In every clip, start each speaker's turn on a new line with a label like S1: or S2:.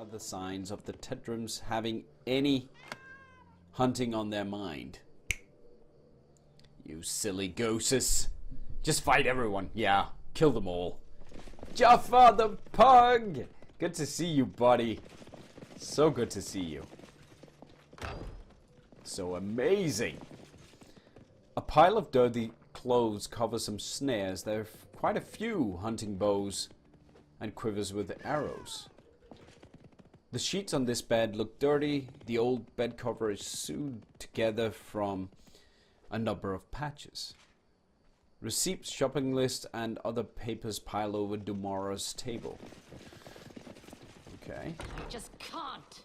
S1: are the signs of the Tetrums having any hunting on their mind? You silly gooses. Just fight everyone. Yeah, kill them all. Jaffa the pug! Good to see you, buddy. So good to see you. So amazing. A pile of dirty clothes covers some snares. There are quite a few hunting bows and quivers with arrows. The sheets on this bed look dirty. The old bed cover is sewed together from a number of patches. Receipts, shopping list, and other papers pile over Dumara's table. Okay.
S2: I just can't.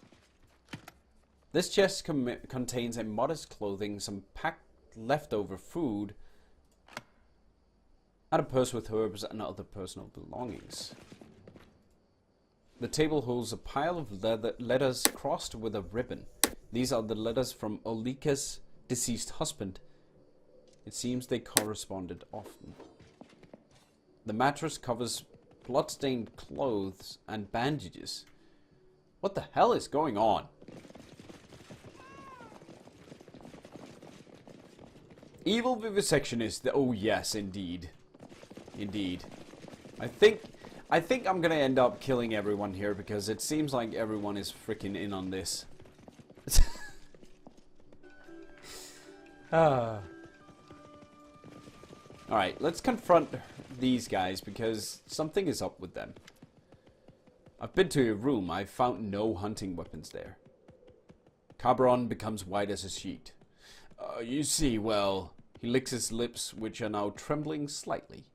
S1: This chest contains a modest clothing, some packed leftover food, and a purse with herbs and other personal belongings. The table holds a pile of letters crossed with a ribbon. These are the letters from Olika's deceased husband. It seems they corresponded often. The mattress covers blood-stained clothes and bandages. What the hell is going on? Evil vivisectionist. Oh yes, indeed. Indeed. I think I'm gonna end up killing everyone here because it seems like everyone is freaking in on this. Alright, let's confront these guys because something is up with them. I've been to your room. I've found no hunting weapons there. Cabron becomes white as a sheet. You see, well, he licks his lips, which are now trembling slightly.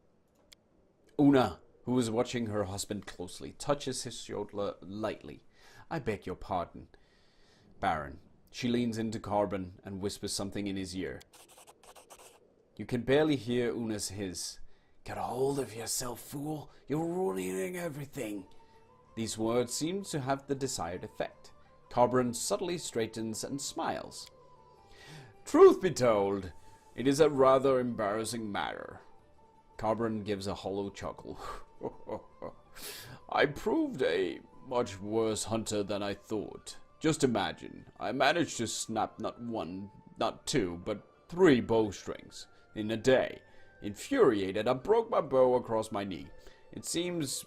S1: Una, who is watching her husband closely, touches his shoulder lightly. I beg your pardon, Baron. She leans into Carbon and whispers something in his ear. You can barely hear Una's hiss. Get a hold of yourself, fool. You're ruining everything. These words seem to have the desired effect. Carbon subtly straightens and smiles. Truth be told, it is a rather embarrassing matter. Carbon gives a hollow chuckle. I proved a much worse hunter than I thought. Just imagine, I managed to snap not one, not two, but 3 bowstrings in a day. Infuriated, I broke my bow across my knee. It shames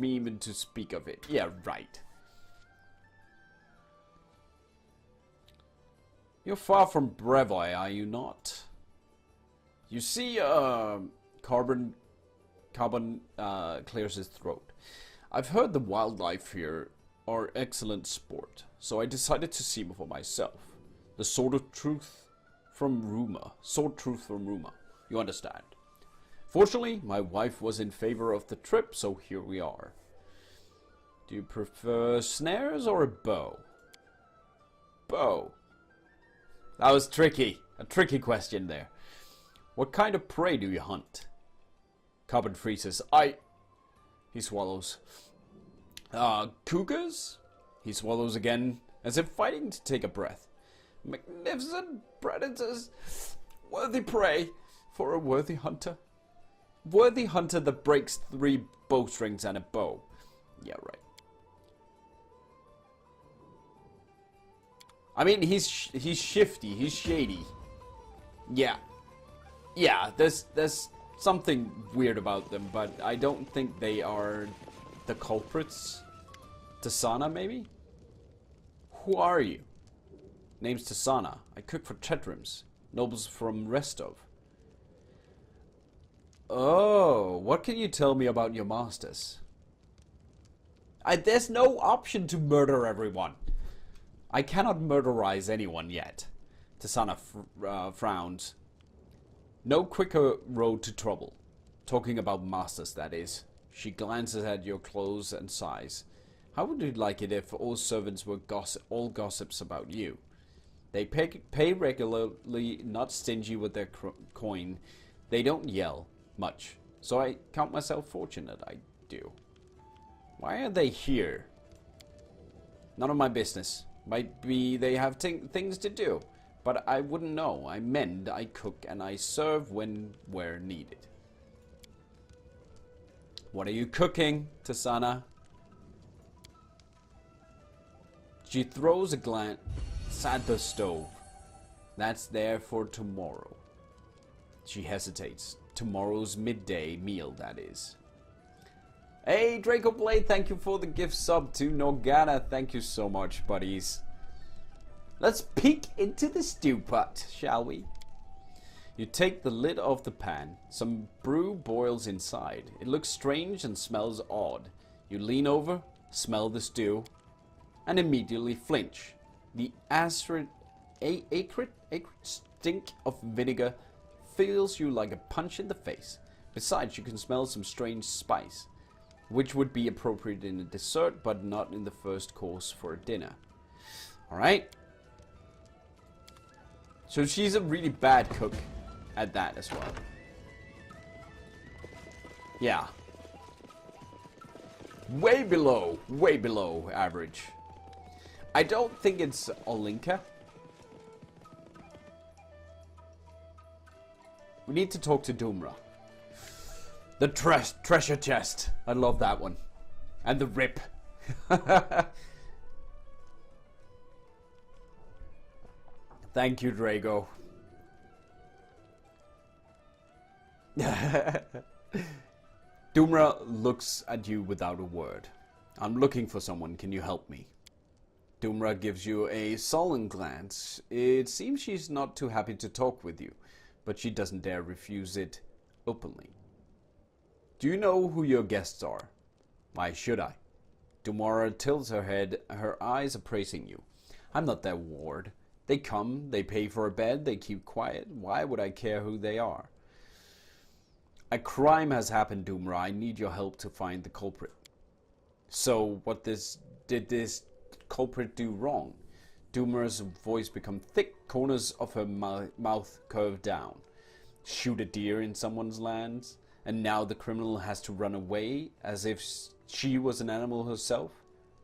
S1: me even to speak of it. Yeah, right. You're far from brevoy, are you not? You see, Carbon clears his throat. I've heard the wildlife here are excellent sport, so I decided to see for myself. The sword truth from rumor. You understand. Fortunately, my wife was in favor of the trip, so here we are. Do you prefer snares or a bow? Bow. That was tricky. A tricky question there. What kind of prey do you hunt? Carbon freezes. He swallows. Cougars? He swallows again, as if fighting to take a breath. Magnificent predators. Worthy prey for a worthy hunter. Worthy hunter that breaks 3 bowstrings and a bow. Yeah, right. I mean, he's shifty. He's shady. Yeah. Yeah, there's something weird about them, but I don't think they are the culprits. Tasana, maybe? Who are you? Name's Tasana. I cook for Tetrums, nobles from Restov. Oh, what can you tell me about your masters? There's no option to murder everyone. I cannot murderize anyone yet. Tasana frowns. No quicker road to trouble. Talking about masters, that is. She glances at your clothes and sighs. How would you like it if all servants were all gossips about you? They pay regularly, not stingy with their coin. They don't yell much, so I count myself fortunate. I do. Why are they here? None of my business. Might be they have things to do, but I wouldn't know. I mend, I cook, and I serve where needed. What are you cooking, Tasana? She throws a glance at the stove. That's there for tomorrow. She hesitates. Tomorrow's midday meal, that is. Hey, Draco Blade, thank you for the gift sub to Norgana. Thank you so much, buddies. Let's peek into the stew pot, shall we? You take the lid off the pan. Some brew boils inside. It looks strange and smells odd. You lean over, smell the stew, and immediately flinch. The acrid stink of vinegar feels you like a punch in the face. Besides, you can smell some strange spice, which would be appropriate in a dessert, but not in the first course for a dinner. Alright? So she's a really bad cook at that as well. Yeah. Way below average. I don't think it's Olinka. We need to talk to Doomra. The treasure chest. I love that one. And the rip. Thank you, Drago. Doomra looks at you without a word. I'm looking for someone. Can you help me? Doomra gives you a sullen glance. It seems she's not too happy to talk with you, but she doesn't dare refuse it openly. Do you know who your guests are? Why should I? Doomra tilts her head, her eyes appraising you. I'm not their ward. They come, they pay for a bed, they keep quiet. Why would I care who they are? A crime has happened, Doomra. I need your help to find the culprit. So, did this culprit do wrong? Doomra's voice become thick, corners of her mouth curve down. Shoot a deer in someone's lands, and now the criminal has to run away as if she was an animal herself?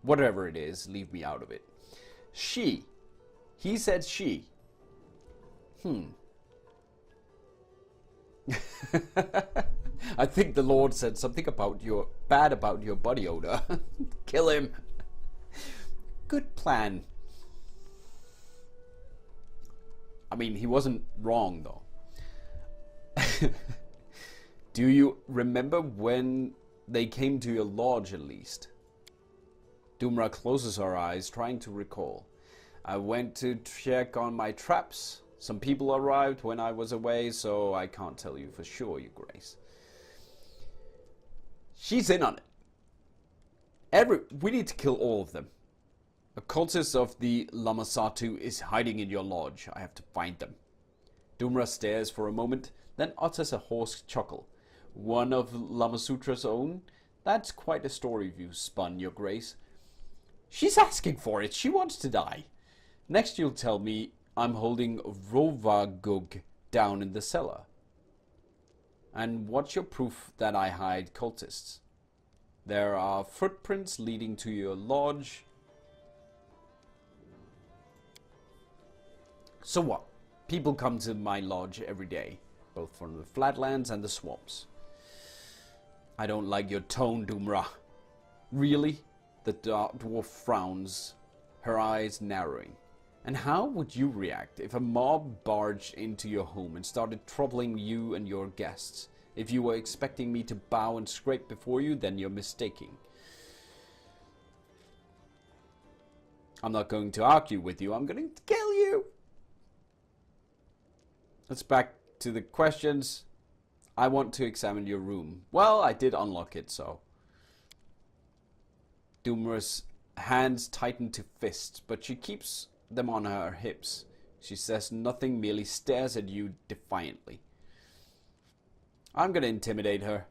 S1: Whatever it is, leave me out of it. She. He said she. I think the Lord said something about bad about your body odor. Kill him. Good plan. I mean, he wasn't wrong though. Do you remember when they came to your lodge at least? Doomra closes her eyes, trying to recall. I went to check on my traps. Some people arrived when I was away, so I can't tell you for sure, Your Grace. She's in on it. We need to kill all of them. A cultist of the Lamasatu is hiding in your lodge. I have to find them. Doomra stares for a moment, then utters a hoarse chuckle. One of Lamasutra's own? That's quite a story you've spun, Your Grace. She's asking for it. She wants to die. Next you'll tell me I'm holding Rovagug down in the cellar. And what's your proof that I hide cultists? There are footprints leading to your lodge. So what? People come to my lodge every day, both from the flatlands and the swamps. I don't like your tone, Doomra. Really? The dwarf frowns, her eyes narrowing. And how would you react if a mob barged into your home and started troubling you and your guests? If you were expecting me to bow and scrape before you, then you're mistaking. I'm not going to argue with you. I'm going to kill you. Let's back to the questions. I want to examine your room. Well, I did unlock it, so. Doomra's hands tighten to fists, but she keeps them on her hips. She says nothing, merely stares at you defiantly. I'm gonna intimidate her.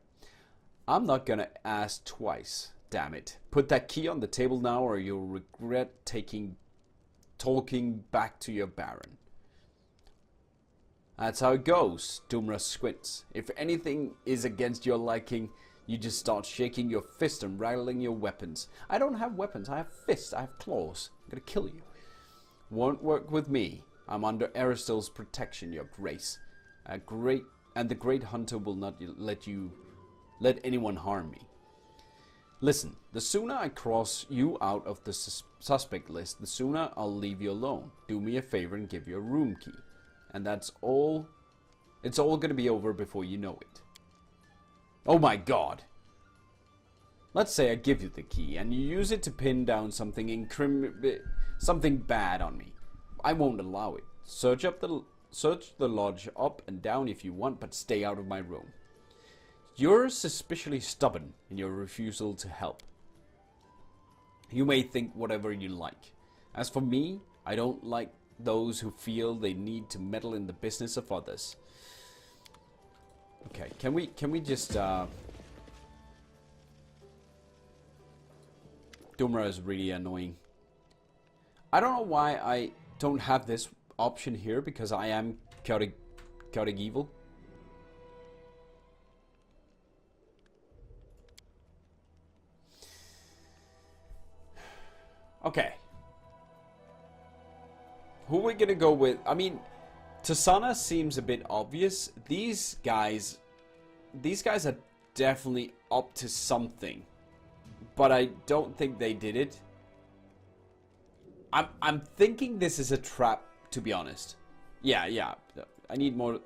S1: I'm not gonna ask twice, damn it. Put that key on the table now or you'll regret talking back to your baron. That's how it goes, Doomra squints. If anything is against your liking, you just start shaking your fist and rattling your weapons. I don't have weapons, I have fists, I have claws. I'm gonna kill you. Won't work with me. I'm under Aristole's protection, Your Grace. The Great Hunter will not let anyone harm me. Listen, the sooner I cross you out of the suspect list, the sooner I'll leave you alone. Do me a favor and give you a room key. And that's all. It's all gonna be over before you know it. Oh my god. Let's say I give you the key and you use it to pin down something something bad on me. I won't allow it. Search the lodge up and down if you want, but stay out of my room. You're suspiciously stubborn in your refusal to help. You may think whatever you like. As for me, I don't like those who feel they need to meddle in the business of others. Okay, can we just Dumra is really annoying. I don't know why I don't have this option here, because I am chaotic evil. Okay. Who are we gonna go with? I mean, Tasana seems a bit obvious. These guys are definitely up to something, but I don't think they did it. I'm thinking this is a trap, to be honest. Yeah. I need more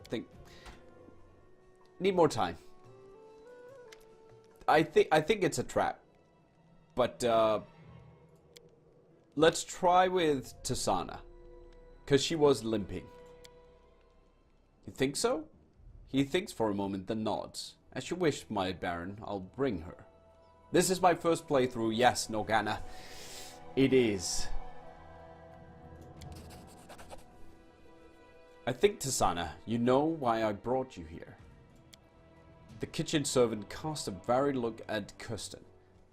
S1: need more time. I think it's a trap, but let's try with Tasana, because she was limping. You think so? He thinks for a moment, then nods. As you wish, my Baron, I'll bring her. This is my first playthrough, yes, Norgana. It is. I think, Tasana, you know why I brought you here. The kitchen servant cast a varied look at Kirsten.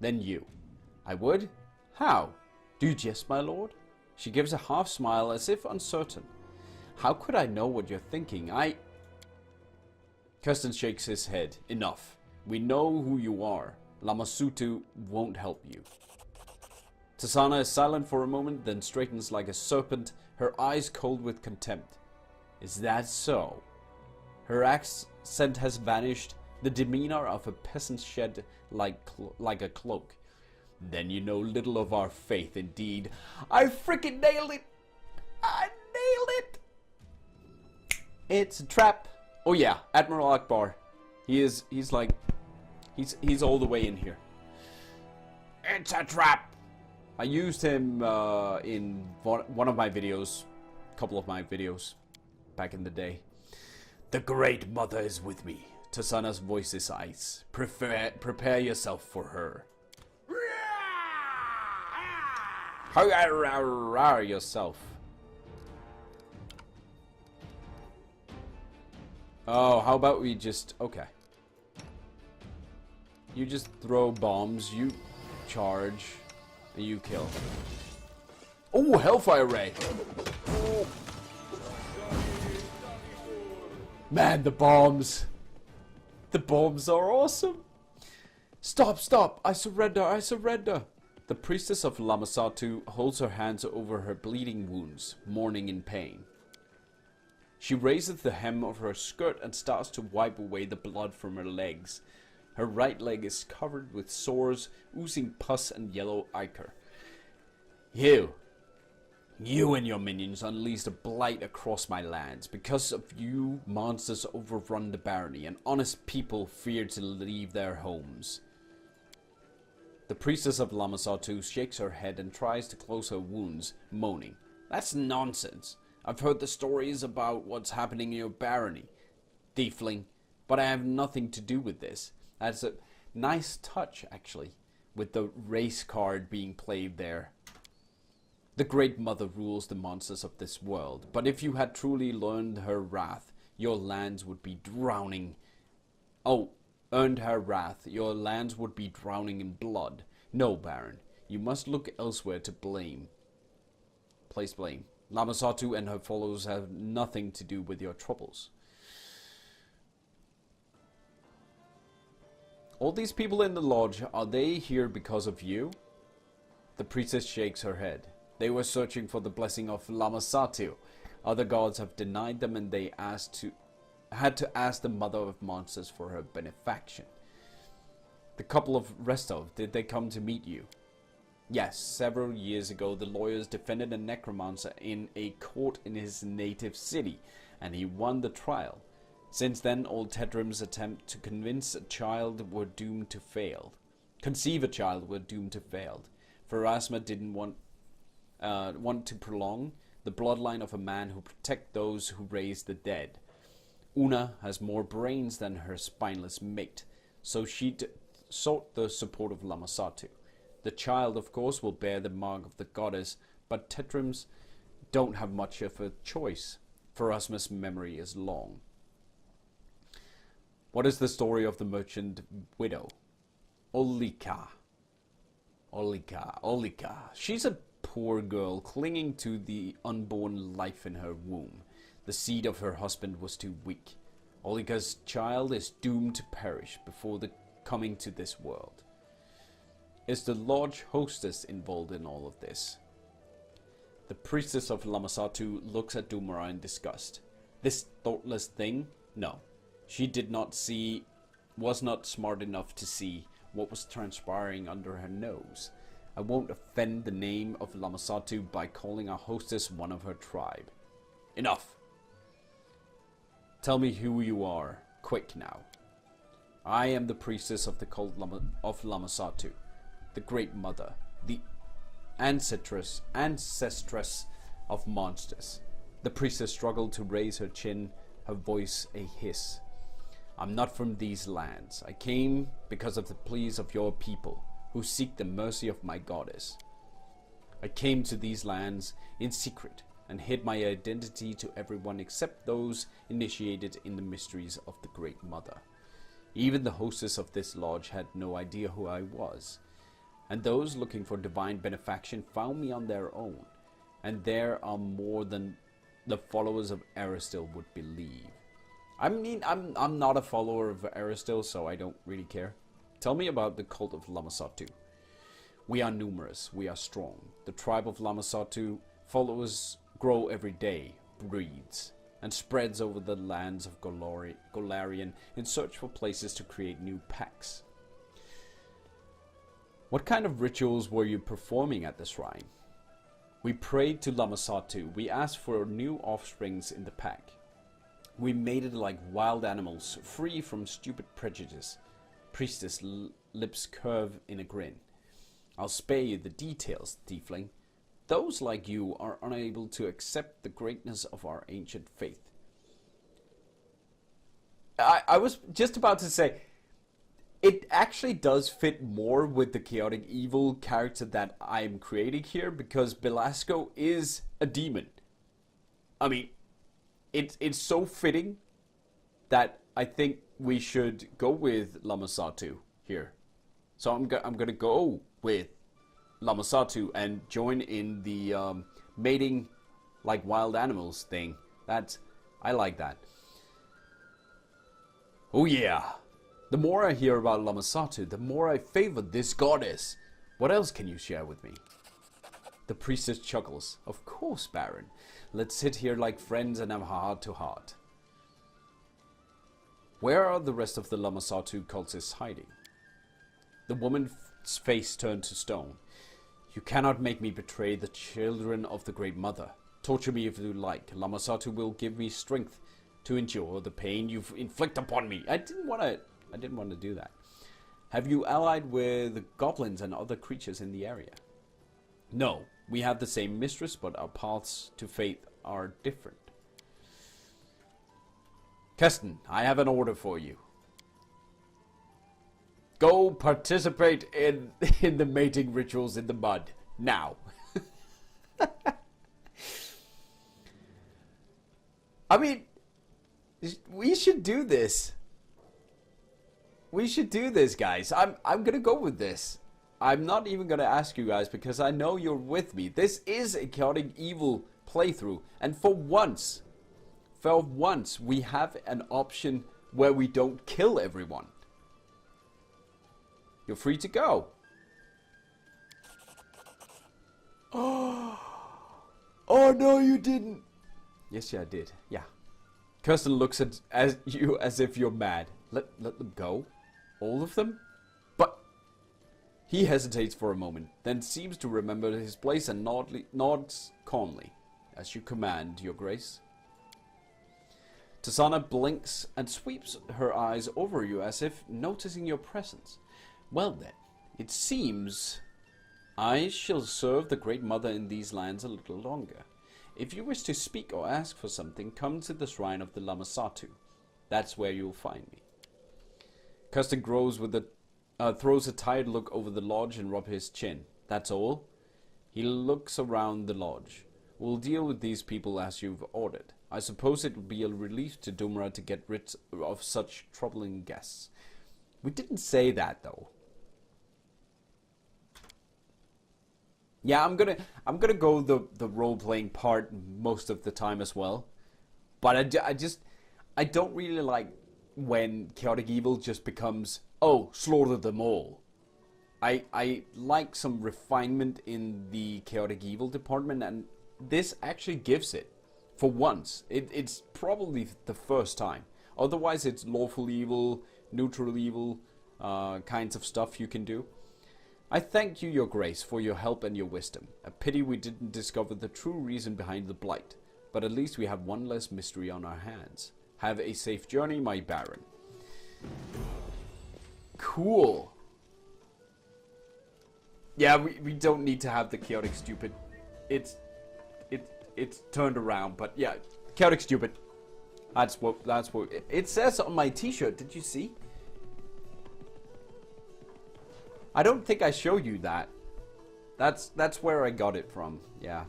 S1: Then you. I would? How? Do you jest, my lord? She gives a half smile as if uncertain. How could I know what you're thinking? Kirsten shakes his head. Enough. We know who you are. Lamasutu won't help you. Tasana is silent for a moment, then straightens like a serpent, her eyes cold with contempt. Is that so? Her accent has vanished, the demeanor of a peasant shed like a cloak. Then you know little of our faith indeed. I freaking nailed it! I nailed it! It's a trap. Oh yeah, Admiral Akbar. He's all the way in here. It's a trap! I used him in one of my videos, a couple of my videos back in the day. The Great Mother is with me. Tasana's voice is ice. Prepare yourself for her. Yourself. Oh, how about we just... Okay. You just throw bombs, you charge, and you kill. Oh, Hellfire Ray! Oh. Man, the bombs! The bombs are awesome! Stop! I surrender! The priestess of Lamasatu holds her hands over her bleeding wounds, mourning in pain. She raises the hem of her skirt and starts to wipe away the blood from her legs. Her right leg is covered with sores, oozing pus and yellow ichor. You and your minions unleashed a blight across my lands. Because of you, monsters overrun the barony, and honest people fear to leave their homes. The priestess of Lamasatu shakes her head and tries to close her wounds, moaning. That's nonsense. I've heard the stories about what's happening in your barony, Thiefling, but I have nothing to do with this. That's a nice touch, actually, with the race card being played there. The Great Mother rules the monsters of this world, but if you had truly learned her wrath, your lands would be drowning. Earned her wrath, your lands would be drowning in blood. No, Baron, you must look elsewhere to place blame. Lamasatu and her followers have nothing to do with your troubles. All these people in the lodge, are they here because of you? The priestess shakes her head. They were searching for the blessing of Lamasatu. Other gods have denied them, and they had to ask the Mother of Monsters for her benefaction. The couple of Restov, did they come to meet you? Yes, several years ago the lawyers defended a necromancer in a court in his native city, and he won the trial. Since then, old Tedrim's attempt to convince a child were doomed to fail. Conceive a child were doomed to fail. Pharasma didn't want to prolong the bloodline of a man who protect those who raise the dead. Una has more brains than her spineless mate, so she sought the support of Lamasatu. The child, of course, will bear the mark of the goddess, but Tetrims don't have much of a choice. Pharasma's memory is long. What is the story of the merchant widow? Olika. She's a poor girl clinging to the unborn life in her womb. The seed of her husband was too weak. Olika's child is doomed to perish before the coming to this world. Is the lodge hostess involved in all of this? The priestess of Lamasatu looks at Dumara in disgust. This thoughtless thing? No. She was not smart enough to see what was transpiring under her nose. I won't offend the name of Lamasatu by calling our hostess one of her tribe. Enough! Tell me who you are, quick now. I am the priestess of the cult of Lamasatu, the Great Mother, the ancestress of monsters. The priestess struggled to raise her chin, her voice a hiss. I'm not from these lands. I came because of the pleas of your people, who seek the mercy of my goddess. I came to these lands in secret, and hid my identity to everyone except those initiated in the mysteries of the Great Mother. Even the hostess of this lodge had no idea who I was, and those looking for divine benefaction found me on their own, and there are more than the followers of Aristil would believe. I mean, I'm not a follower of Aristil, so I don't really care. Tell me about the cult of Lamasatu. We are numerous, we are strong. The tribe of Lamasatu followers grow every day, breeds, and spreads over the lands of Golarion in search for places to create new packs. What kind of rituals were you performing at the shrine? We prayed to Lamasatu. We asked for new offsprings in the pack. We mated like wild animals, free from stupid prejudice. Priestess lips curve in a grin. I'll spare you the details, tiefling. Those like you are unable to accept the greatness of our ancient faith. I was just about to say, it actually does fit more with the chaotic evil character that I'm creating here, because Belasco is a demon. I mean, it's so fitting that I think we should go with Lamasatu here. So I'm gonna go with Lamasatu and join in the mating like wild animals thing. I like that. Oh yeah. The more I hear about Lamasatu, the more I favor this goddess. What else can you share with me? The priestess chuckles. Of course, Baron. Let's sit here like friends and have heart to heart. Where are the rest of the Lamasatu cultists hiding? The woman's face turned to stone. You cannot make me betray the children of the Great Mother. Torture me if you like. Lamasatu will give me strength to endure the pain you've inflicted upon me. I didn't want to do that. Have you allied with goblins and other creatures in the area? No, we have the same mistress, but our paths to faith are different. Keston, I have an order for you. Go participate in the mating rituals in the mud. Now. I mean, we should do this. We should do this, guys. I'm gonna go with this. I'm not even gonna ask you guys because I know you're with me. This is a chaotic evil playthrough, and for once, we have an option where we don't kill everyone. You're free to go. Oh no, you didn't. Yes, yeah, I did. Yeah. Kirsten looks at you as if you're mad. Let them go. All of them? But He hesitates for a moment, then seems to remember his place and nods calmly. As you command, Your Grace. Tasana blinks and sweeps her eyes over you as if noticing your presence. Well then, it seems I shall serve the Great Mother in these lands a little longer. If you wish to speak or ask for something, come to the shrine of the Lamasatu. That's where you'll find me. Custon throws a tired look over the lodge and rubs his chin. That's all? He looks around the lodge. We'll deal with these people as you've ordered. I suppose it would be a relief to Dumra to get rid of such troubling guests. We didn't say that though. Yeah, I'm gonna go the role-playing part most of the time as well. But I don't really like when chaotic evil just becomes, oh, slaughter them all. I like some refinement in the chaotic evil department, and this actually gives it. For once. It's probably the first time. Otherwise it's lawful evil, neutral evil, kinds of stuff you can do. I thank you, Your Grace, for your help and your wisdom. A pity we didn't discover the true reason behind the blight. But at least we have one less mystery on our hands. Have a safe journey, my Baron. Cool. Yeah, we don't need to have the chaotic stupid. It's turned around, but yeah, chaotic stupid. That's what it says on my t-shirt. Did you see? I don't think I showed you that. That's where I got it from. Yeah.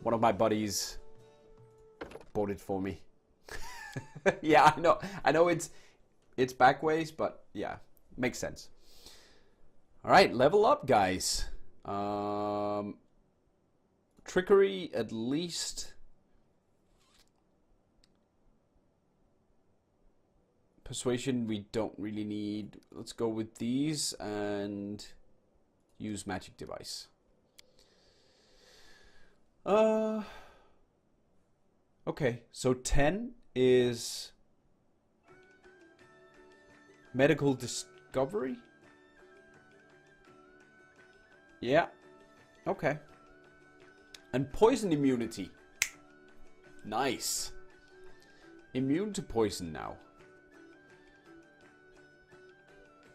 S1: One of my buddies bought it for me. Yeah, I know it's backways, but yeah, makes sense. All right, level up, guys. Trickery, at least. Persuasion, we don't really need. Let's go with these and use magic device. Okay, so 10 is medical discovery. Yeah. Okay. And poison immunity. Nice. Immune to poison now.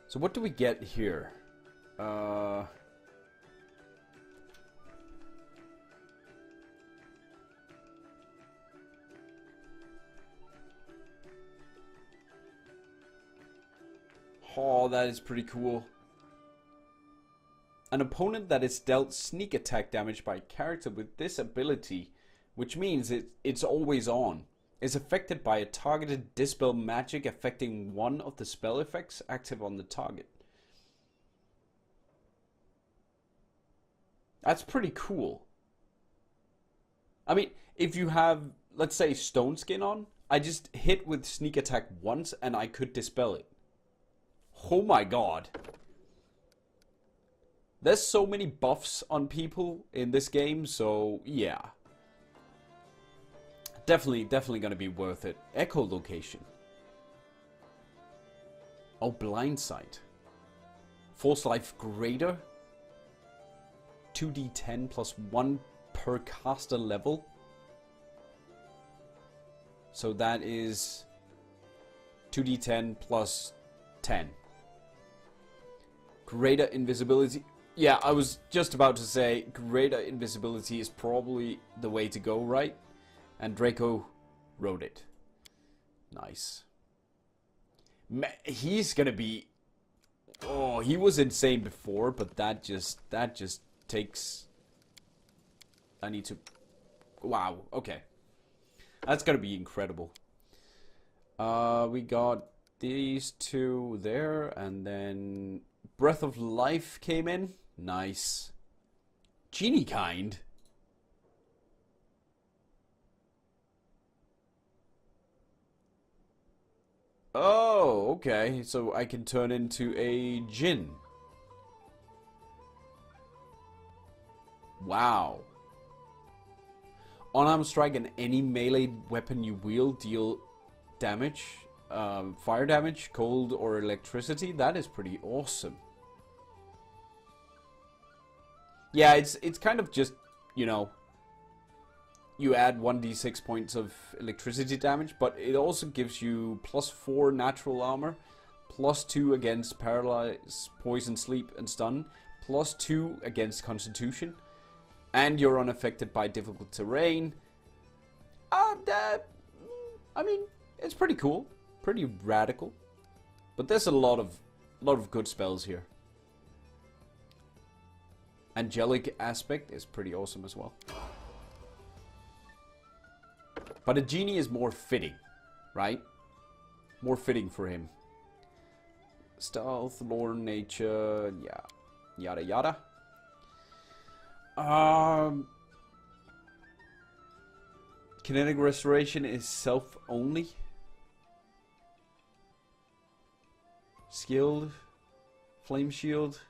S1: So what do we get here? Oh, that is pretty cool. An opponent that is dealt sneak attack damage by a character with this ability, which means it's always on, is affected by a targeted dispel magic affecting one of the spell effects active on the target. That's pretty cool. I mean, if you have, let's say, Stone Skin on, I just hit with sneak attack once and I could dispel it. Oh my god. There's so many buffs on people in this game, so yeah. Definitely gonna be worth it. Echolocation. Oh, blind sight. Force life greater. 2d10 plus 1 per caster level. So that is 2d10 plus 10. Greater invisibility. Yeah, I was just about to say greater invisibility is probably the way to go, right? And Draco wrote it. Nice. He's gonna be... Oh, he was insane before, but that just takes... I need to... Wow, okay. That's gonna be incredible. We got these two there, and then Breath of Life came in. Nice. Genie kind. Oh, okay. So I can turn into a Jinn. Wow. Unarmed strike and any melee weapon you wield deal damage. Fire damage, cold, or electricity. That is pretty awesome. Yeah, it's kind of just, you know, you add 1d6 points of electricity damage, but it also gives you +4 natural armor, +2 against paralyze, poison, sleep, and stun, +2 against constitution, and you're unaffected by difficult terrain. I mean, it's pretty cool, pretty radical, but there's a lot of good spells here. Angelic aspect is pretty awesome as well. But a genie is more fitting, right? More fitting for him. Stealth, lore, nature, yeah, yada yada. Kinetic restoration is self only. Skilled, flame shield.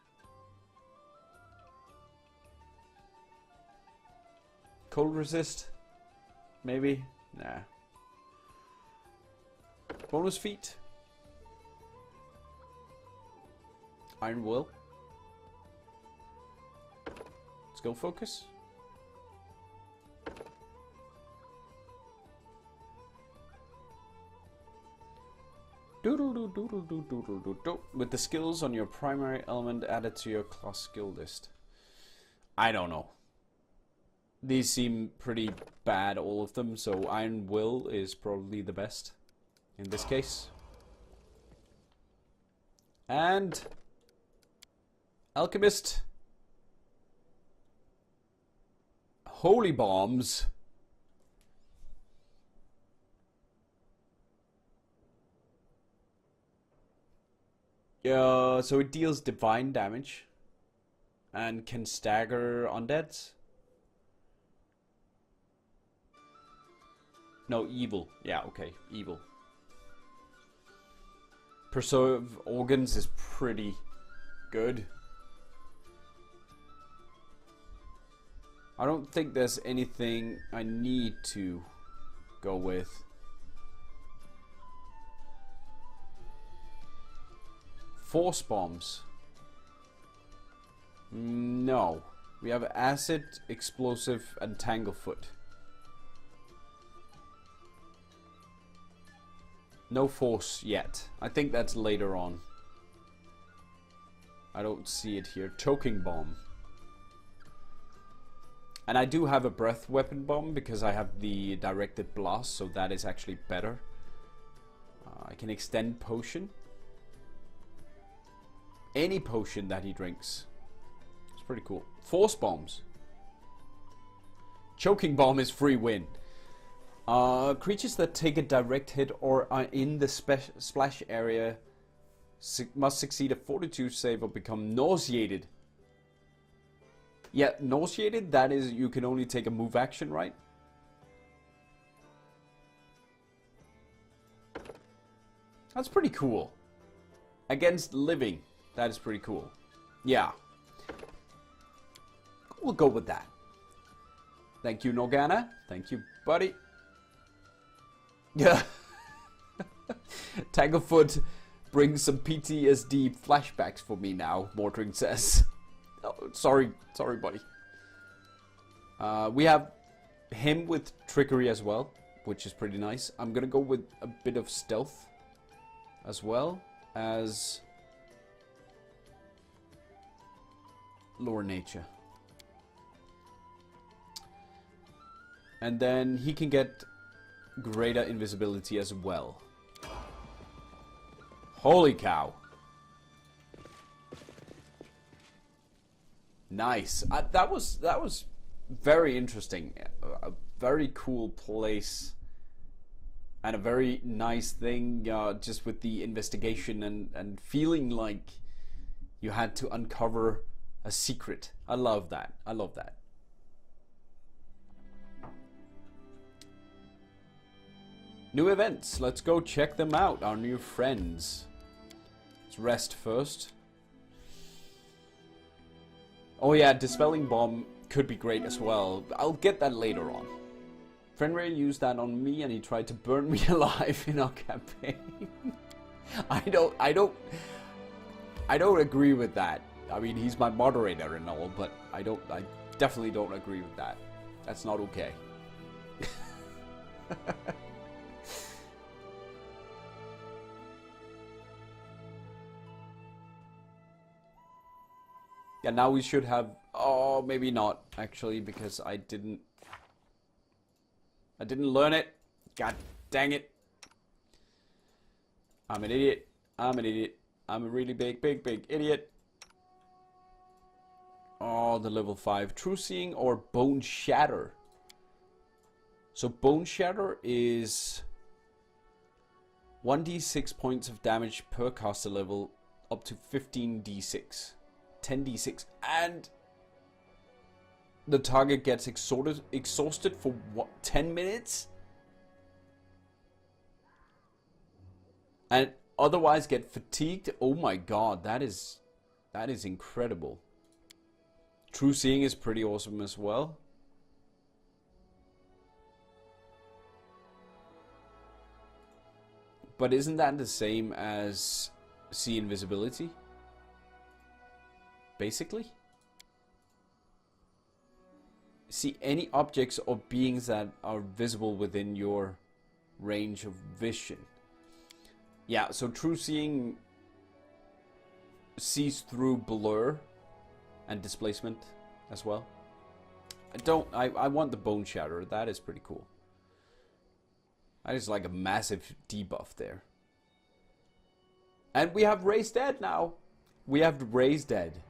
S1: Cold resist, maybe. Nah. Bonus feat. Iron will. Skill focus. Doodle doo doodle doo doodle doo doo. With the skills on your primary element added to your class skill list. I don't know. These seem pretty bad, all of them, so Iron Will is probably the best in this case. And Alchemist. Holy Bombs. So it deals divine damage and can stagger undeads. No, evil. Yeah, okay, evil. Preserve organs is pretty good. I don't think there's anything I need to go with. Force bombs. No. We have acid, explosive, and tanglefoot. No force yet. I think that's later on. I don't see it here. Choking bomb. And I do have a breath weapon bomb because I have the directed blast, so that is actually better. I can extend potion. Any potion that he drinks. It's pretty cool. Force bombs. Choking bomb is free win. Creatures that take a direct hit or are in the splash area must succeed a fortitude save or become nauseated. Yeah, nauseated, that is, you can only take a move action, right? That's pretty cool. Against living, that is pretty cool. Yeah. We'll go with that. Thank you, Norgana. Thank you, buddy. Yeah. Tanglefoot brings some PTSD flashbacks for me now, Mordheim says. Oh, sorry, buddy. We have him with trickery as well, which is pretty nice. I'm gonna go with a bit of stealth as well as lore nature. And then he can get greater invisibility as well. Holy cow. Nice. That was very interesting. A very cool place. And a very nice thing, just with the investigation and feeling like you had to uncover a secret. I love that. I love that. New events. Let's go check them out. Our new friends. Let's rest first. Oh yeah, Dispelling Bomb could be great as well. I'll get that later on. Fenrir used that on me and he tried to burn me alive in our campaign. I don't agree with that. I mean, he's my moderator and all, but I definitely don't agree with that. That's not okay. Yeah, now we should have... Oh, maybe not, actually, because I didn't learn it. God dang it. I'm an idiot. I'm an idiot. I'm a really big idiot. Oh, the level 5. True Seeing or Bone Shatter. So Bone Shatter is 1d6 points of damage per caster level up to 15d6. 10d6. And the target gets exhausted for what, 10 minutes? And otherwise get fatigued? Oh my god, that is incredible. True Seeing is pretty awesome as well. But isn't that the same as See Invisibility? Basically? See any objects or beings that are visible within your range of vision. Yeah, so True Seeing sees through blur and displacement as well. I want the Bone Shatter. That is pretty cool. That is like a massive debuff there. And we have Raised Dead now. We have Raised Dead.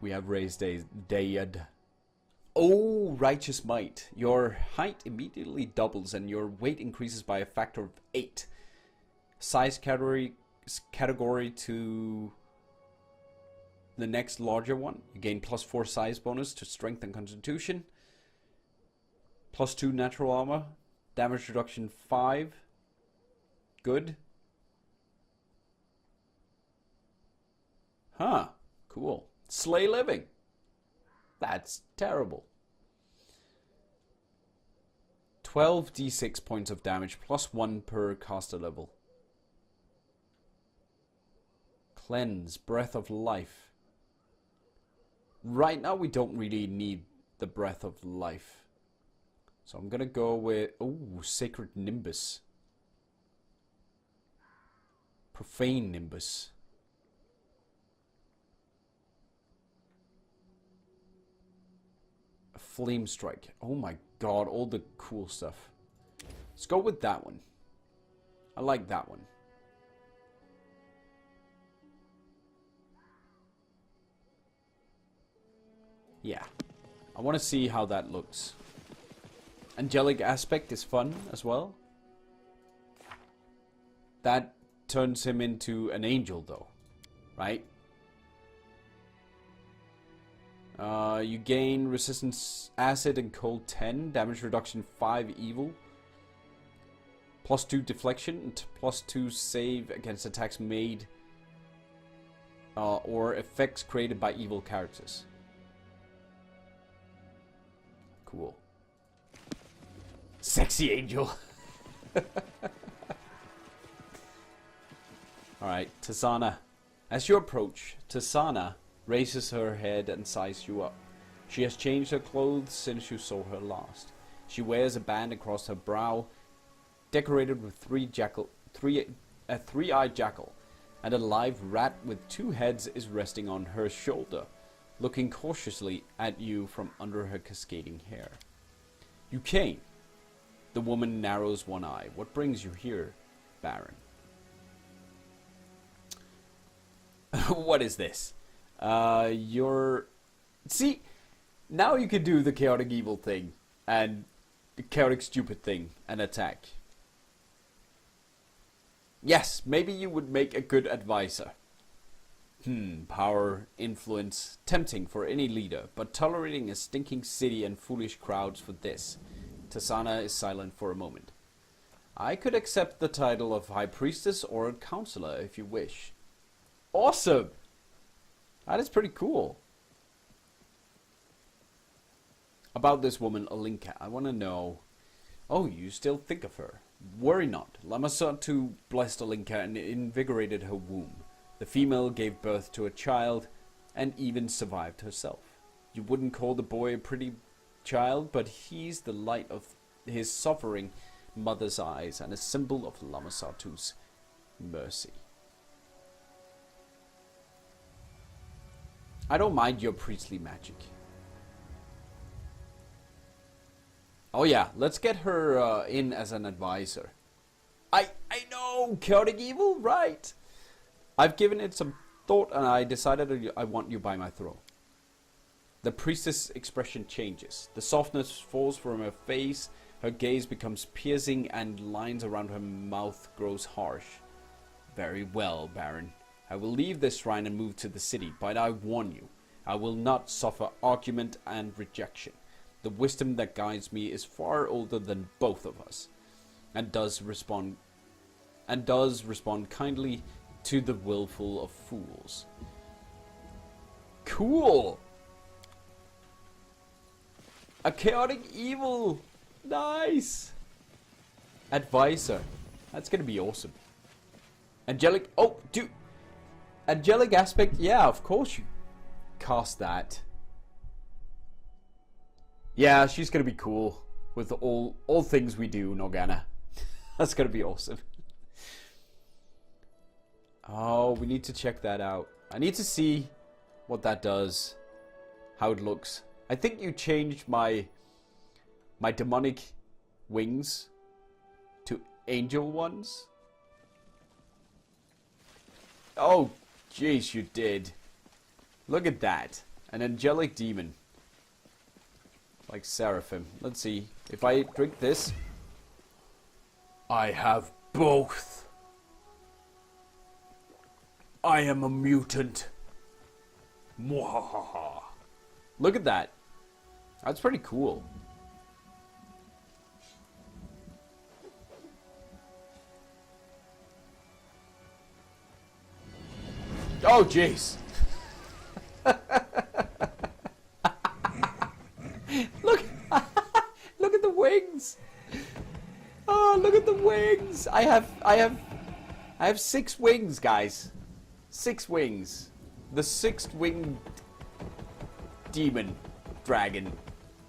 S1: We have Raised Dead. Oh, Righteous Might. Your height immediately doubles and your weight increases by a factor of 8. Size category to the next larger one. You gain +4 size bonus to strength and constitution. +2 natural armor. Damage reduction 5. Good. Huh. Cool. Slay Living. That's terrible. 12d6 points of damage +1 per caster level. Cleanse. Breath of Life. Right now we don't really need the Breath of Life. So I'm going to go with... Oh, Sacred Nimbus. Profane Nimbus. Flame Strike. Oh my god, all the cool stuff. Let's go with that one. I like that one. Yeah. I want to see how that looks. Angelic Aspect is fun as well. That turns him into an angel though, right? You gain resistance acid and cold 10, damage reduction 5 evil, +2 deflection, and +2 save against attacks made or effects created by evil characters. Cool. Sexy angel. Alright, Tasana. As you approach, Tasana raises her head and sizes you up. She has changed her clothes since you saw her last. She wears a band across her brow, decorated with a three-eyed jackal, and a live rat with 2 heads is resting on her shoulder, looking cautiously at you from under her cascading hair. You came. The woman narrows one eye. What brings you here, Baron? What is this? See, now you can do the chaotic evil thing and the chaotic stupid thing and attack. Yes, maybe you would make a good advisor. Power, influence, tempting for any leader, but tolerating a stinking city and foolish crowds for this. Tasana is silent for a moment. I could accept the title of High Priestess or Counselor if you wish. Awesome! That is pretty cool. About this woman, Alinka, I want to know... Oh, you still think of her. Worry not. Lamasatu blessed Alinka and invigorated her womb. The female gave birth to a child and even survived herself. You wouldn't call the boy a pretty child, but he's the light of his suffering mother's eyes and a symbol of Lamasatu's mercy. I don't mind your priestly magic. Oh yeah, let's get her in as an advisor. I know, chaotic evil, right? I've given it some thought and I decided I want you by my throne. The priestess' expression changes. The softness falls from her face, her gaze becomes piercing and lines around her mouth grows harsh. Very well, Baron. I will leave this shrine and move to the city, but I warn you, I will not suffer argument and rejection. The wisdom that guides me is far older than both of us, and does respond kindly to the willful of fools. Cool! A chaotic evil! Nice! Advisor. That's gonna be awesome. Angelic... Oh, dude! Angelic aspect? Yeah, of course you cast that. Yeah, she's gonna be cool with all things we do, Norgana. That's gonna be awesome. Oh, we need to check that out. I need to see what that does, how it looks. I think you changed my demonic wings to angel ones. Oh, jeez, you did. Look at that. An angelic demon. Like Seraphim. Let's see. If I drink this. I have both. I am a mutant. Mwahaha. Look at that. That's pretty cool. Oh, jeez. Look. Look at the wings. Oh, look at the wings. I have 6 wings, guys. 6 wings. The 6th winged demon dragon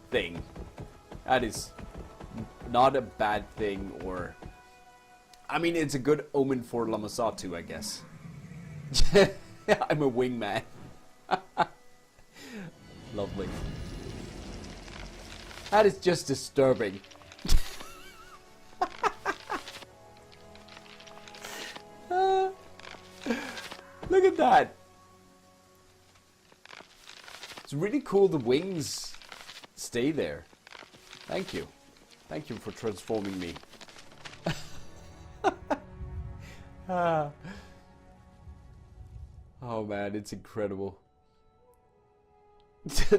S1: thing. That is not a bad thing, or I mean, it's a good omen for Lamasatu, I guess. I'm a wingman. Lovely. That is just disturbing. Look at that. It's really cool the wings stay there. Thank you. Thank you for transforming me. Oh man, it's incredible.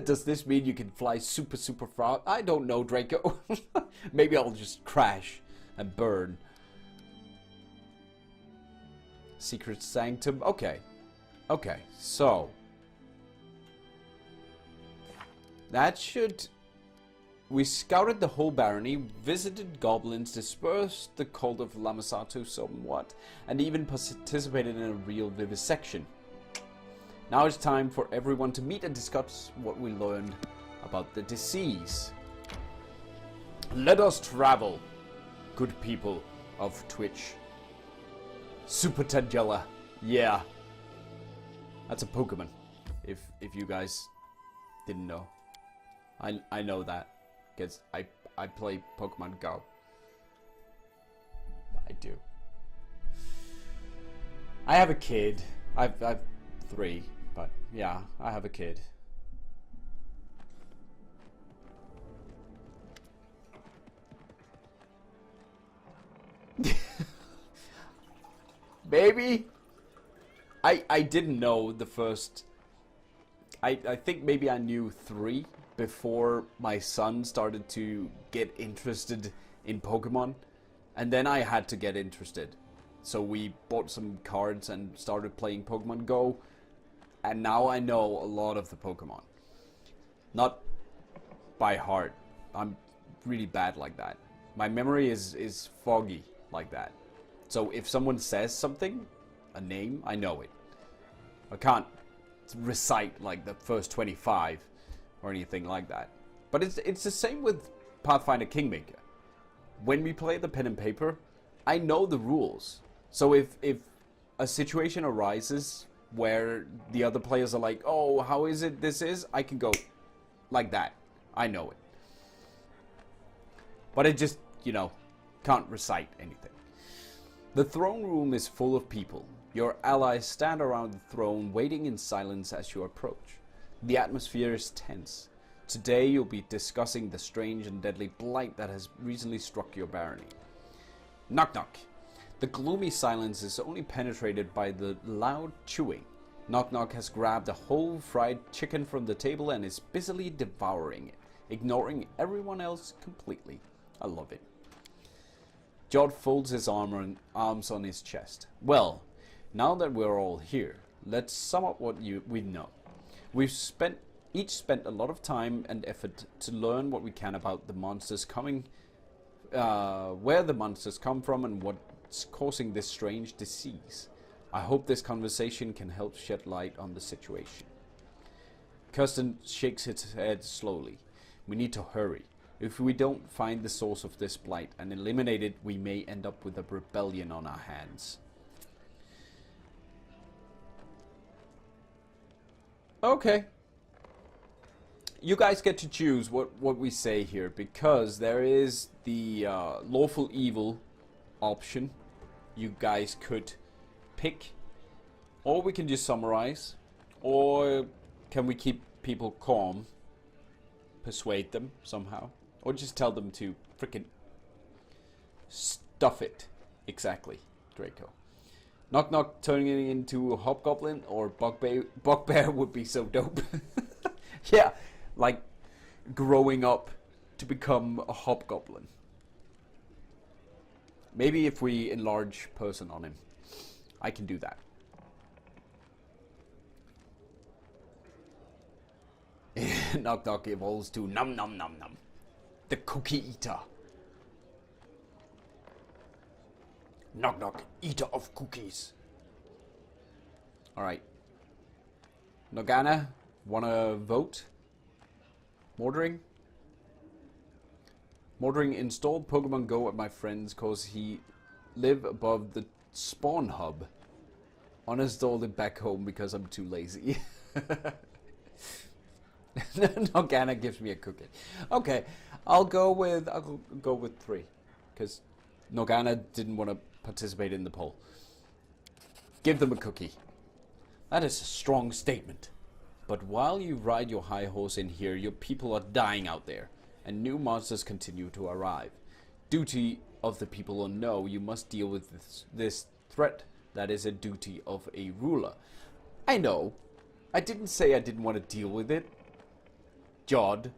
S1: Does this mean you can fly super far? I don't know, Draco. Maybe I'll just crash and burn. Secret Sanctum. Okay. Okay, so that should... We scouted the whole barony, visited goblins, dispersed the cult of Lamasatu somewhat, and even participated in a real vivisection. Now it's time for everyone to meet and discuss what we learned about the disease. Let us travel, good people of Twitch. Super Tangela. Yeah. That's a Pokemon. If you guys didn't know. I know that. Because I play Pokemon Go. I do. I have a kid. I've 3, but yeah, I have a kid. Maybe. I didn't know the first. I think maybe I knew 3 before my son started to get interested in Pokemon, and then I had to get interested. So we bought some cards and started playing Pokemon Go, and now I know a lot of the Pokemon. Not by heart. I'm really bad like that. My memory is foggy like that. So if someone says something, a name, I know it. I can't recite like the first 25 or anything like that. But it's the same with Pathfinder Kingmaker. When we play the pen and paper, I know the rules. So if a situation arises where the other players are like, oh, how is it this is? I can go like that. I know it. But I just, can't recite anything. The throne room is full of people. Your allies stand around the throne waiting in silence as you approach. The atmosphere is tense. Today you'll be discussing the strange and deadly blight that has recently struck your barony. Knock knock. The gloomy silence is only penetrated by the loud chewing. Knock knock has grabbed a whole fried chicken from the table and is busily devouring it, ignoring everyone else completely. I love it. Jod folds his arms on his chest. Well, now that we're all here, let's sum up what we know. We've each spent a lot of time and effort to learn what we can about the monsters coming, where the monsters come from and what's causing this strange disease. I hope this conversation can help shed light on the situation. Kirsten shakes his head slowly. We need to hurry. If we don't find the source of this blight and eliminate it, we may end up with a rebellion on our hands. Okay. You guys get to choose what we say here, because there is the lawful evil option you guys could pick, or we can just summarize, or can we keep people calm, persuade them somehow, or just tell them to frickin' stuff it. Exactly, Draco. Knock knock turning into a hobgoblin or bugbear would be so dope. Yeah, like growing up to become a hobgoblin. Maybe if we enlarge person on him, I can do that. Knock knock evolves to num num num num, the cookie eater. Knock knock, eater of cookies. Alright. Nogana, wanna vote? Mordheim? Mordheim installed Pokemon Go at my friend's cause he live above the spawn hub. Uninstalled it back home because I'm too lazy. Nogana gives me a cookie. Okay, I'll go with 3. Because Nogana didn't want to participate in the poll. Give them a cookie. That is a strong statement. But while you ride your high horse in here, your people are dying out there, and new monsters continue to arrive. Duty of the people or no, you must deal with this threat. That is a duty of a ruler. I know. I didn't say I didn't want to deal with it. Jod.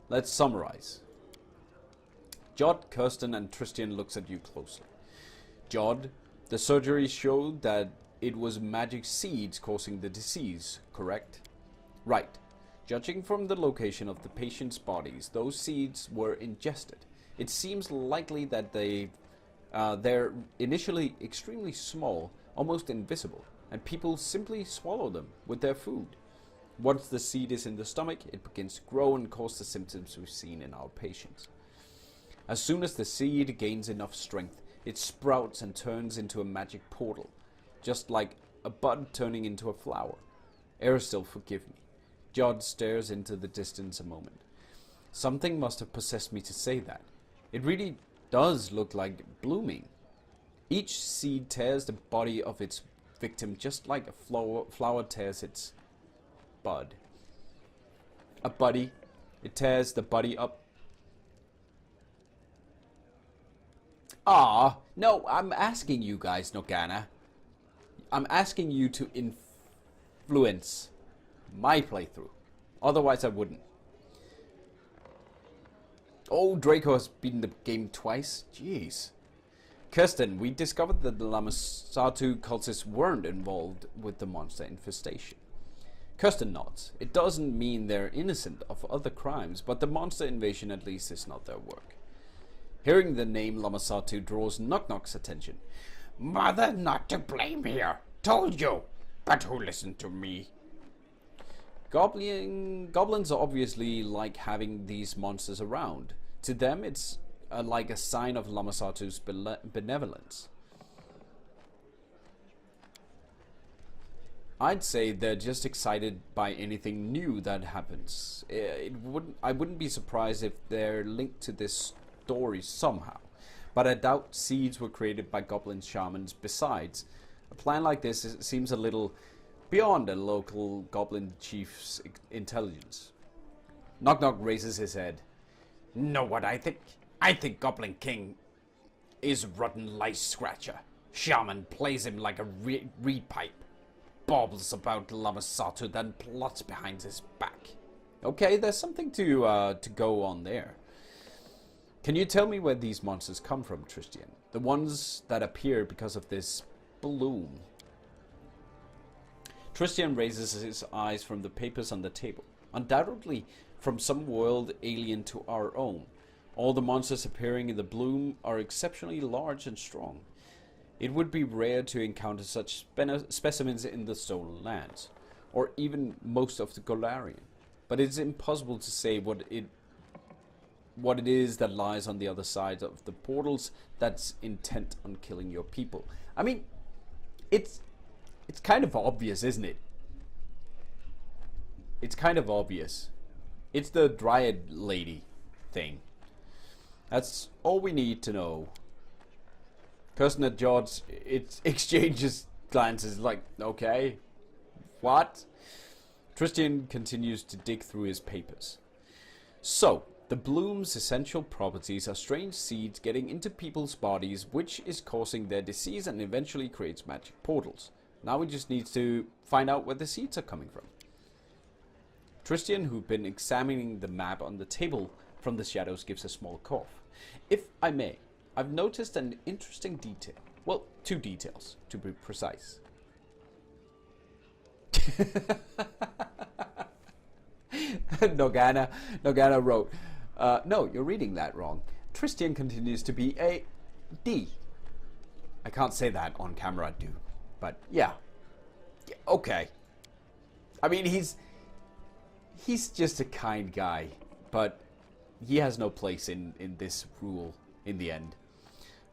S1: Let's summarize. Jod, Kirsten, and Tristan looks at you closely. Jod, the surgery showed that it was magic seeds causing the disease, correct? Right. Judging from the location of the patient's bodies, those seeds were ingested. It seems likely that they're initially extremely small, almost invisible, and people simply swallow them with their food. Once the seed is in the stomach, it begins to grow and cause the symptoms we've seen in our patients. As soon as the seed gains enough strength, it sprouts and turns into a magic portal, just like a bud turning into a flower. Aristil, forgive me. Jod stares into the distance a moment. Something must have possessed me to say that. It really does look like blooming. Each seed tears the body of its victim just like a flower tears its bud. A buddy. It tears the buddy up. No, I'm asking you guys, Nogana. I'm asking you to influence my playthrough. Otherwise I wouldn't. Oh, Draco has beaten the game twice? Jeez. Kirsten, we discovered that the Lamasatu cultists weren't involved with the monster infestation. Kirsten nods. It doesn't mean they're innocent of other crimes, but the monster invasion at least is not their work. Hearing the name Lamasatu draws Knock Knock's attention. Mother not to blame here.
S2: Told you, but who listened to me?
S1: Goblins obviously like having these monsters around. To them, it's like a sign of Lamasatu's benevolence. I'd say they're just excited by anything new that happens. I wouldn't be surprised if they're linked to this story somehow. But I doubt seeds were created by goblin shamans. Besides, a plan like this seems a little beyond a local goblin chief's intelligence. Knock Knock raises his head.
S2: Know what I think? I think Goblin King is rotten lice scratcher. Shaman plays him like a reed pipe. Bobbles about Lamasatu, then plots behind his back.
S1: Okay, there's something to go on there. Can you tell me where these monsters come from, Tristan? The ones that appear because of this bloom. Tristan raises his eyes from the papers on the table. Undoubtedly from some world alien to our own. All the monsters appearing in the bloom are exceptionally large and strong. It would be rare to encounter such specimens in the Stolen Lands, or even most of the Golarion. But it's impossible to say what it is that lies on the other side of the portals that's intent on killing your people. I mean, it's kind of obvious, isn't it? It's kind of obvious. It's the Dryad lady thing. That's all we need to know. Kirsten and George, it exchanges glances like, okay, what? Tristan continues to dig through his papers. So, the bloom's essential properties are strange seeds getting into people's bodies, which is causing their disease and eventually creates magic portals. Now we just need to find out where the seeds are coming from. Tristan, who'd been examining the map on the table from the shadows, gives a small cough. If I may, I've noticed an interesting detail. Well, two details, to be precise. Nogana wrote, no, you're reading that wrong. Tristan continues to be a D. I can't say that on camera, dude. But yeah. Okay. I mean, he's just a kind guy, but he has no place in this rule in the end.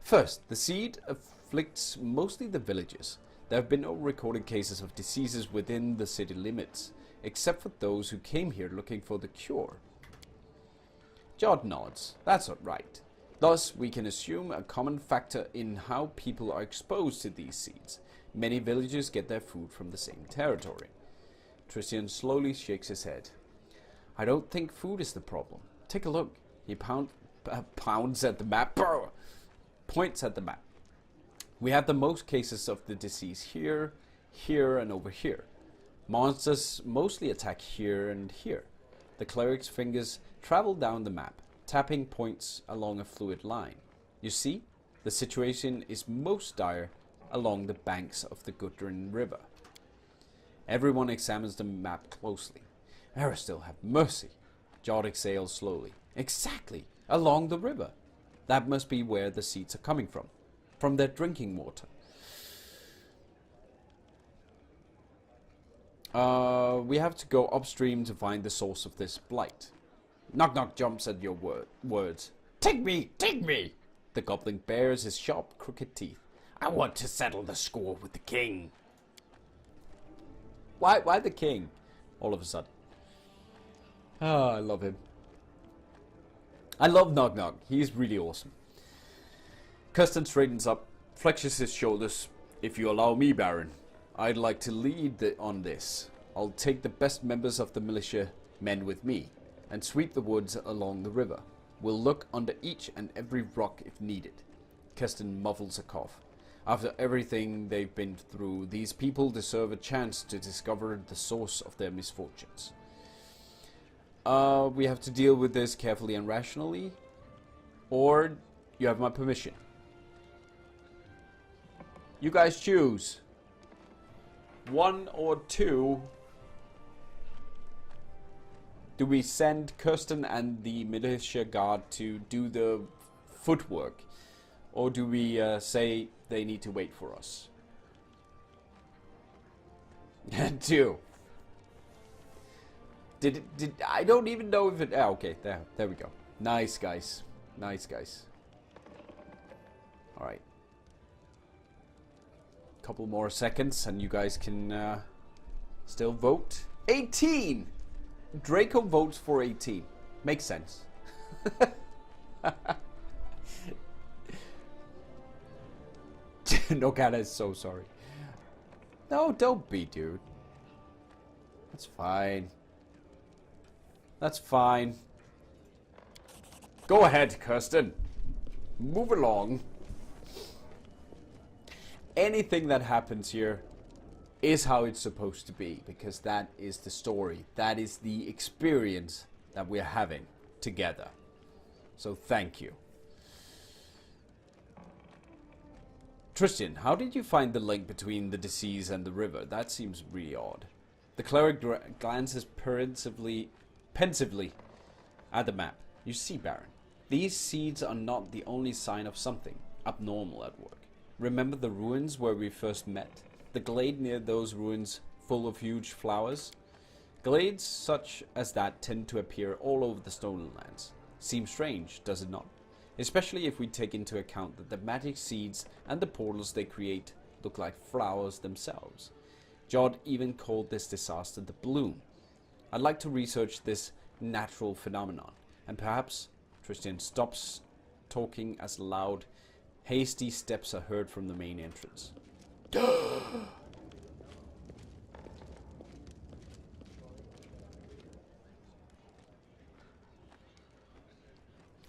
S1: First, the seed afflicts mostly the villagers. There have been no recorded cases of diseases within the city limits, except for those who came here looking for the cure. Jod nods. That's not right. Thus, we can assume a common factor in how people are exposed to these seeds. Many villagers get their food from the same territory. Tristan slowly shakes his head. I don't think food is the problem. Take a look. He pounds at the map. Points at the map. We have the most cases of the disease here, here, and over here. Monsters mostly attack here and here. The cleric's fingers travel down the map, tapping points along a fluid line. You see, the situation is most dire along the banks of the Gudrun River. Everyone examines the map closely. Aristil, have mercy. Jod exhales slowly. Exactly, along the river. That must be where the seeds are coming from their drinking water. We have to go upstream to find the source of this blight. Knock Knock jumps at your words.
S2: Take me, take me!
S1: The goblin bares his sharp, crooked teeth.
S2: I want to settle the score with the king.
S1: Why the king? All of a sudden. Oh, I love him. I love Knock Knock. He's really awesome. Kirsten straightens up, flexes his shoulders. If you allow me, Baron, I'd like to lead on this. I'll take the best members of the militia men with me and sweep the woods along the river. We'll look under each and every rock if needed. Kirsten muffles a cough. After everything they've been through, these people deserve a chance to discover the source of their misfortunes. We have to deal with this carefully and rationally, or you have my permission. You guys choose. One or two. Do we send Kirsten and the militia guard to do the footwork, or do we say they need to wait for us? 2. Did I don't even know if it... Oh, okay, there we go. Nice, guys. Nice, guys. Alright. Couple more seconds and you guys can still vote. 18! Draco votes for 18. Makes sense. Nogata is so sorry. No, don't be, dude. That's fine. That's fine. Go ahead, Kirsten. Move along. Anything that happens here is how it's supposed to be, because that is the story. That is the experience that we're having together. So thank you. Tristan, how did you find the link between the disease and the river? That seems really odd. The cleric glances pensively at the map. You see, Baron, these seeds are not the only sign of something abnormal at work. Remember the ruins where we first met? The glade near those ruins full of huge flowers? Glades such as that tend to appear all over the Stolen Lands. Seems strange, does it not? Especially if we take into account that the magic seeds and the portals they create look like flowers themselves. Jod even called this disaster the bloom. I'd like to research this natural phenomenon, and perhaps Tristan stops talking as loud. Hasty steps are heard from the main entrance.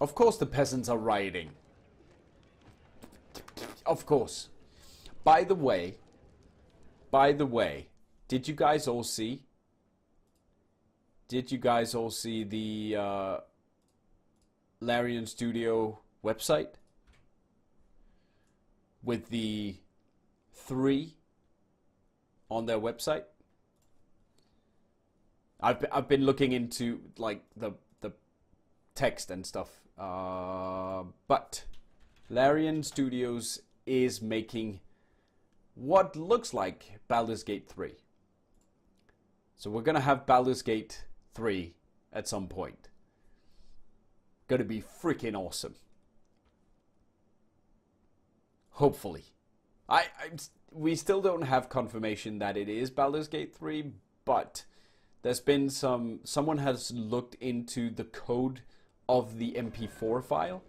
S1: Of course the peasants are rioting. Of course. By the way, did you guys all see? Did you guys all see the Larian Studio website? With the 3 on their website? I've been looking into like the text and stuff. But Larian Studios is making what looks like Baldur's Gate 3. So we're gonna have Baldur's Gate 3 at some point. Gonna be freaking awesome. Hopefully. We still don't have confirmation that it is Baldur's Gate 3, but there's been someone has looked into the code of the MP4 file,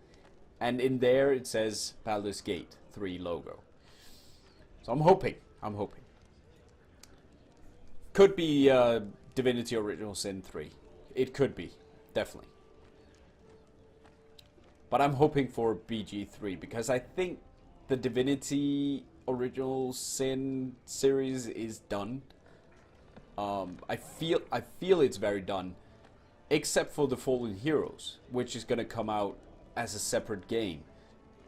S1: and in there it says Baldur's Gate 3 logo. So I'm hoping. Could be Divinity Original Sin 3. It could be, definitely. But I'm hoping for BG3 because I think the Divinity Original Sin series is done. I feel it's very done, except for the Fallen Heroes, which is gonna come out as a separate game,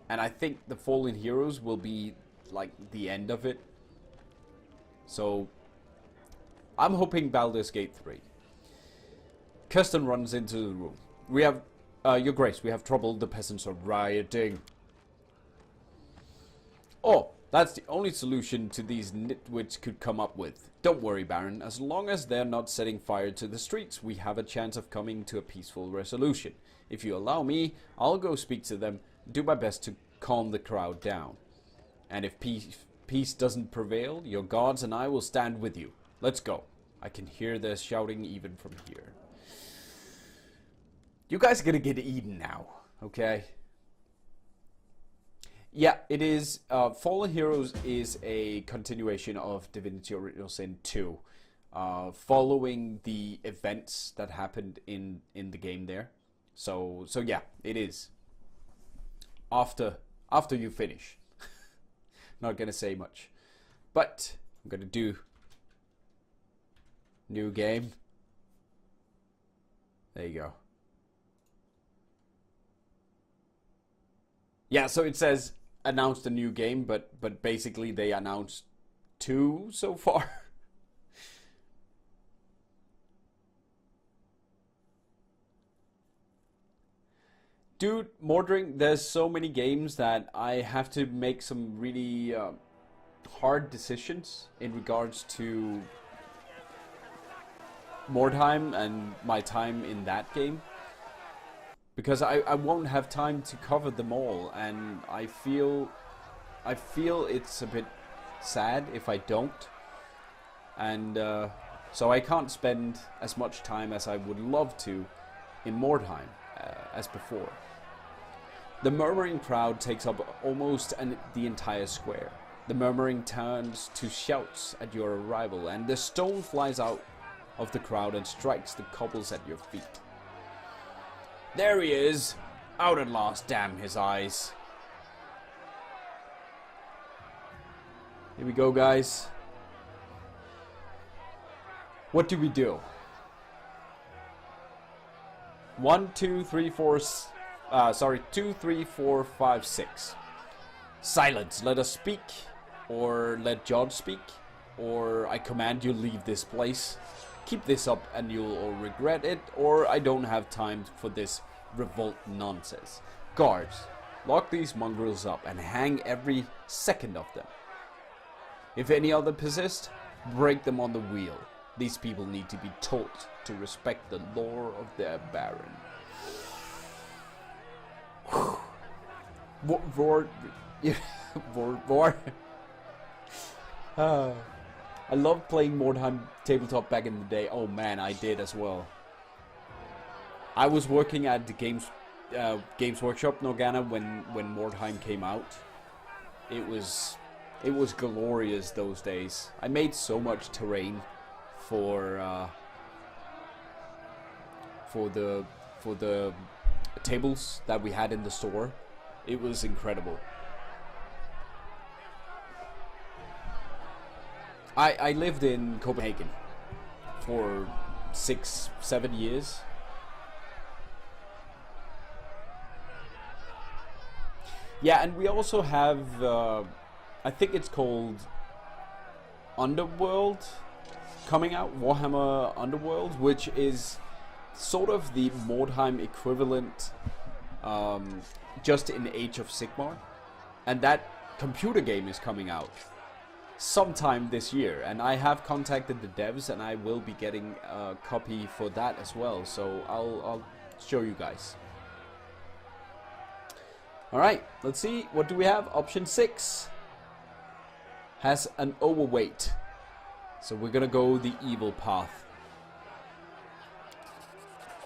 S1: and I think the Fallen Heroes will be like the end of it. So I'm hoping Baldur's Gate 3. Kirsten runs into the room. We have, Your Grace, we have trouble. The peasants are rioting. Oh, that's the only solution to these nitwits could come up with. Don't worry, Baron. As long as they're not setting fire to the streets, we have a chance of coming to a peaceful resolution. If you allow me, I'll go speak to them, do my best to calm the crowd down. And if peace doesn't prevail, your guards and I will stand with you. Let's go. I can hear their shouting even from here. You guys are gonna get eaten now, okay? Yeah, it is. Fallen Heroes is a continuation of Divinity Original Sin 2, following the events that happened in the game there. So yeah, it is. After you finish. Not gonna say much, but I'm gonna do new game. There you go. Yeah, so it says announced a new game, but basically they announced 2 so far. Dude, Mordheim, there's so many games that I have to make some really hard decisions in regards to Mordheim and my time in that game, because I won't have time to cover them all, and I feel it's a bit sad if I don't, and so I can't spend as much time as I would love to in Mordheim as before. The murmuring crowd takes up almost the entire square. The murmuring turns to shouts at your arrival, and the stone flies out of the crowd and strikes the cobbles at your feet. There he is! Out at last, damn his eyes. Here we go, guys. What do we do? 1, 2, 3, 4... 2, 3, 4, 5, 6. Silence, let us speak. Or let John speak. Or I command you leave this place. Keep this up and you'll all regret it. Or I don't have time for this revolt nonsense. Guards, lock these mongrels up and hang every second of them. If any other persist, break them on the wheel. These people need to be taught to respect the lore of their baron. Roar. I loved playing Mordheim tabletop back in the day. Oh man, I did as well. I was working at the Games Workshop Norgana when Mordheim came out. It was glorious those days. I made so much terrain for the tables that we had in the store. It was incredible. I lived in Copenhagen for 6-7 years. Yeah, and we also have I think it's called Underworld coming out, Warhammer Underworld, which is sort of the Mordheim equivalent, just in Age of Sigmar, and that computer game is coming out sometime this year, and I have contacted the devs, and I will be getting a copy for that as well, so I'll show you guys. Alright, let's see, what do we have? Option 6 has an overweight, so we're gonna go the evil path.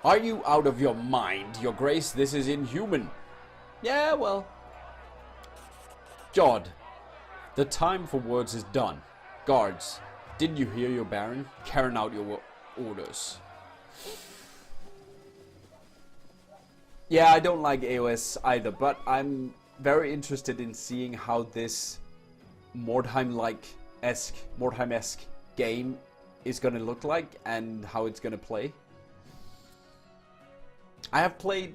S1: Are you out of your mind, your grace? This is inhuman. Yeah, well. Jod, the time for words is done. Guards, didn't you hear your baron? Carrying out your orders. Yeah, I don't like AOS either, but I'm very interested in seeing how this Mordheim-esque game is gonna look like and how it's gonna play. I play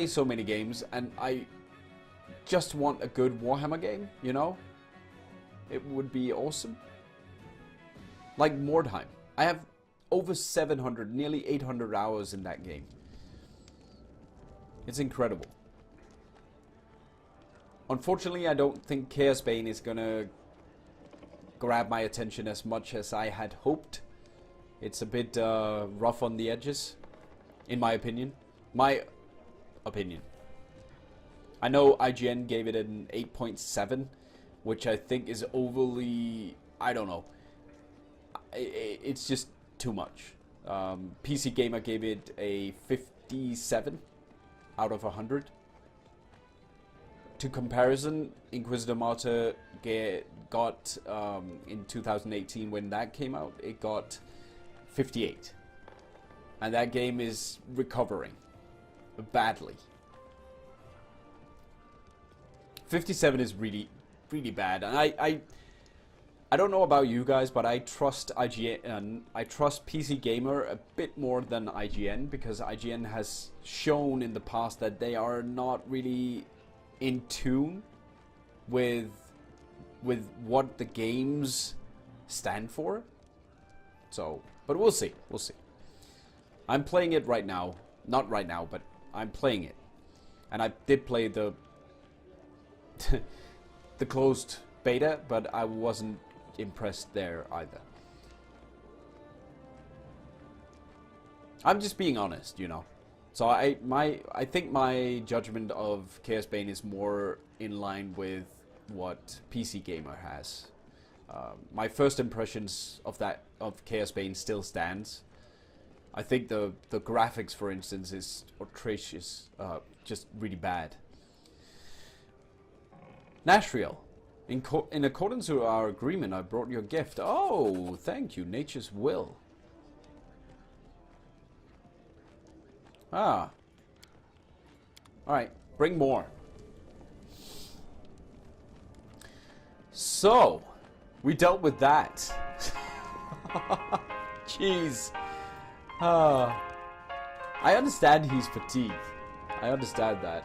S1: so many games, and I just want a good Warhammer game, you know? It would be awesome. Like Mordheim. I have over 700, nearly 800 hours in that game. It's incredible. Unfortunately, I don't think Chaos Bane is gonna grab my attention as much as I had hoped. It's a bit rough on the edges, in my opinion. I know IGN gave it an 8.7, which I think is overly, I don't know. It's just too much. PC Gamer gave it a 57 out of 100. To comparison, Inquisitor Martyr got, in 2018 when that came out, it got 58. And that game is recovering badly. 57 is really, really bad. And I don't know about you guys, but I trust IGN, I trust PC Gamer a bit more than IGN, because IGN has shown in the past that they are not really in tune with what the games stand for. So, but we'll see. We'll see. I'm playing it right now. Not right now, but I'm playing it. And I did play the the closed beta, but I wasn't impressed there either. I'm just being honest, you know. So I think my judgment of Chaos Bane is more in line with what PC Gamer has. My first impressions of Chaos Bane still stands. I think the graphics, for instance, is atrocious, just really bad. Nashriel, in accordance with our agreement, I brought you a gift. Oh, thank you, Nature's Will. Ah. Alright, bring more. So, we dealt with that. Jeez. I understand he's fatigued. I understand that.